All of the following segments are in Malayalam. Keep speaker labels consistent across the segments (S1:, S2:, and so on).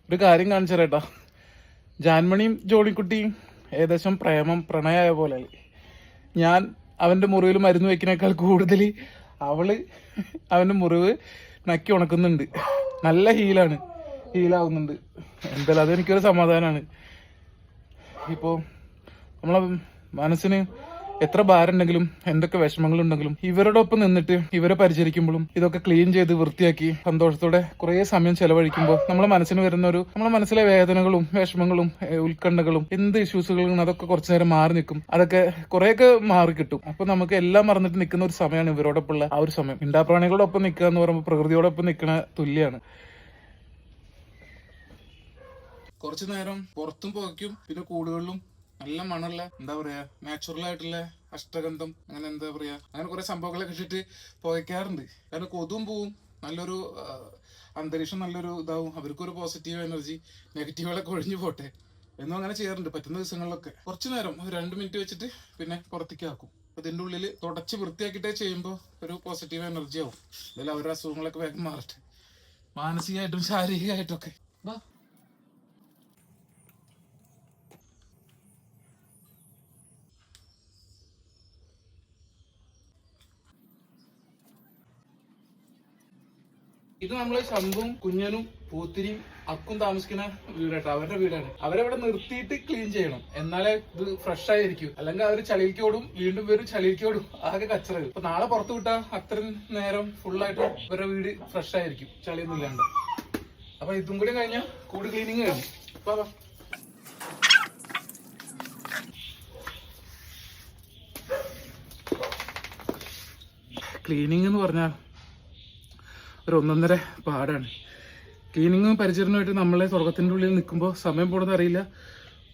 S1: ഒരു കാര്യം കാണിച്ചു തരേട്ടാ. ജാൻമണിയും ജോണിക്കുട്ടിയും ഏകദേശം പ്രണയമായ പോലെ. ഞാൻ അവൻ്റെ മുറിവിൽ മരുന്ന് വെക്കുന്നേക്കാൾ കൂടുതൽ അവള് അവൻ്റെ മുറിവ് നക്കി ഉണക്കുന്നുണ്ട്. നല്ല ഹീലാവുന്നുണ്ട്. എന്തായാലും അതെനിക്കൊരു സമാധാനമാണ്. ഇപ്പോൾ നമ്മളെ മനസ്സിന് എത്ര ഭാരമുണ്ടെങ്കിലും എന്തൊക്കെ വിഷമങ്ങളുണ്ടെങ്കിലും ഇവരോടൊപ്പം നിന്നിട്ട് ഇവരെ പരിചരിക്കുമ്പോഴും ഇതൊക്കെ ക്ലീൻ ചെയ്ത് വൃത്തിയാക്കി സന്തോഷത്തോടെ കുറേ സമയം ചെലവഴിക്കുമ്പോൾ നമ്മളെ മനസ്സിന് വരുന്ന നമ്മളെ മനസ്സിലെ വേദനകളും വിഷമങ്ങളും ഉത്കണ്ഠകളും എന്ത് ഇഷ്യൂസുകളും അതൊക്കെ കുറച്ചു നേരം മാറി നിൽക്കും. അതൊക്കെ കുറേയൊക്കെ മാറി കിട്ടും. അപ്പൊ നമുക്ക് എല്ലാം മറന്നിട്ട് നിൽക്കുന്ന ഒരു സമയമാണ് ഇവരോടൊപ്പമുള്ള ആ ഒരു സമയം. മിണ്ടാപ്രാണികളോടൊപ്പം നിൽക്കുക എന്ന് പറയുമ്പോൾ പ്രകൃതിയോടൊപ്പം നിൽക്കുന്ന തുല്യാണ്. കുറച്ചു നേരം പുറത്തും പുകയ്ക്കും, പിന്നെ കൂടുകളിലും നല്ല മണുള്ള എന്താ പറയാ നാച്ചുറൽ ആയിട്ടുള്ള അഷ്ടഗന്ധം, അങ്ങനെ എന്താ പറയാ, അങ്ങനെ കുറെ സംഭവങ്ങളൊക്കെ ഇട്ടിട്ട് പുകയ്ക്കാറുണ്ട്. കാരണം കൊതും പോവും, നല്ലൊരു അന്തരീക്ഷം നല്ലൊരു ഇതാവും, അവർക്കൊരു പോസിറ്റീവ് എനർജി, നെഗറ്റീവുകളൊക്കെ ഒഴിഞ്ഞു പോട്ടെ എന്നും അങ്ങനെ ചെയ്യാറുണ്ട് പറ്റുന്ന ദിവസങ്ങളിലൊക്കെ. കുറച്ചു നേരം 2 മിനിറ്റ് വെച്ചിട്ട് പിന്നെ പുറത്തേക്ക് ആക്കും. ഇതിന്റെ ഉള്ളിൽ തുടച്ച് വൃത്തിയാക്കിയിട്ടേ ചെയ്യുമ്പോൾ ഒരു പോസിറ്റീവ് എനർജി ആവും. അതിൽ അവരുടെ അസുഖങ്ങളൊക്കെ വേഗം മാറട്ടെ, മാനസികമായിട്ടും ശാരീരികമായിട്ടും ഒക്കെ. ഇത് നമ്മള് ശംഭുവും കുഞ്ഞനും പൂത്തിരിയും അക്കും താമസിക്കുന്ന വീടാട്ടോ, അവരുടെ വീടാണ്. അവരവിടെ നിർത്തിയിട്ട് ക്ലീൻ ചെയ്യണം, എന്നാലേ ഇത് ഫ്രഷ് ആയിരിക്കും. അല്ലെങ്കിൽ അവർ ചളിയിക്കോടും, വീണ്ടും വരും ചളിയിക്കോടും, ആകെ കച്ചറ. ഇപ്പൊ നാളെ പുറത്തു വിട്ടാൽ അത്രയും നേരം ഫുള്ളായിട്ട് ഇവരുടെ വീട് ഫ്രഷ് ആയിരിക്കും, ചളിയൊന്നും ഇല്ലാണ്ട്. അപ്പൊ ഇതും കൂടി കഴിഞ്ഞാൽ കൂട് ക്ലീനിങ് കഴിഞ്ഞു. അപ്പൊ ക്ലീനിങ് എന്ന് പറഞ്ഞാൽ ഒരു 1.5 പാടാണ്. ക്ലീനിങ്ങും പരിചരണമായിട്ട് നമ്മളെ സ്വർഗത്തിൻ്റെ ഉള്ളിൽ നിൽക്കുമ്പോൾ സമയം പോണെന്ന് അറിയില്ല.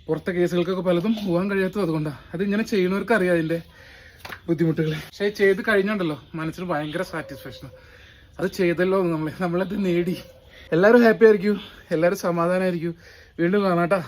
S1: പുറത്തെ കേസുകൾക്കൊക്കെ പലതും പോകാൻ കഴിയാത്തത് അതുകൊണ്ടാണ്. അത് ഇങ്ങനെ ചെയ്യുന്നവർക്ക് അറിയാം അതിൻ്റെ ബുദ്ധിമുട്ടുകൾ. പക്ഷേ ചെയ്ത് കഴിഞ്ഞുണ്ടല്ലോ മനസ്സിന് ഭയങ്കര സാറ്റിസ്ഫാക്ഷനാണ്. അത് ചെയ്തല്ലോ നമ്മളത് നേടി. എല്ലാവരും ഹാപ്പി ആയിരിക്കും, എല്ലാവരും സമാധാനമായിരിക്കും. വീണ്ടും കാണാട്ടാ.